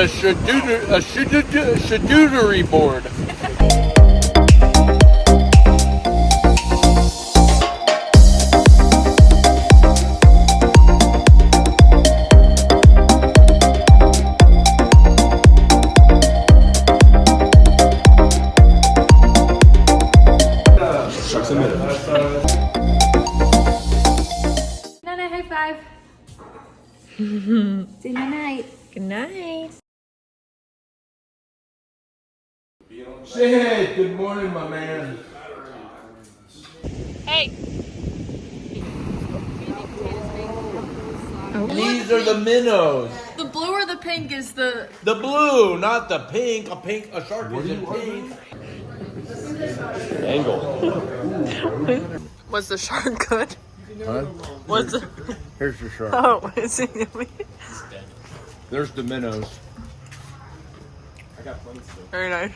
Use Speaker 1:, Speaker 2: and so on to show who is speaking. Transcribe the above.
Speaker 1: a charcuterie board.
Speaker 2: Night, high five. See you tonight.
Speaker 3: Good night.
Speaker 1: Say hey, good morning, my man.
Speaker 3: Hey.
Speaker 1: These are the minnows.
Speaker 3: The blue or the pink is the...
Speaker 1: The blue, not the pink. A shark isn't pink.
Speaker 4: Angle.
Speaker 3: Was the shark good?
Speaker 1: Huh?
Speaker 3: Was the...
Speaker 1: Here's the shark.
Speaker 3: Oh, is it yummy?
Speaker 1: There's the minnows.
Speaker 3: Very nice.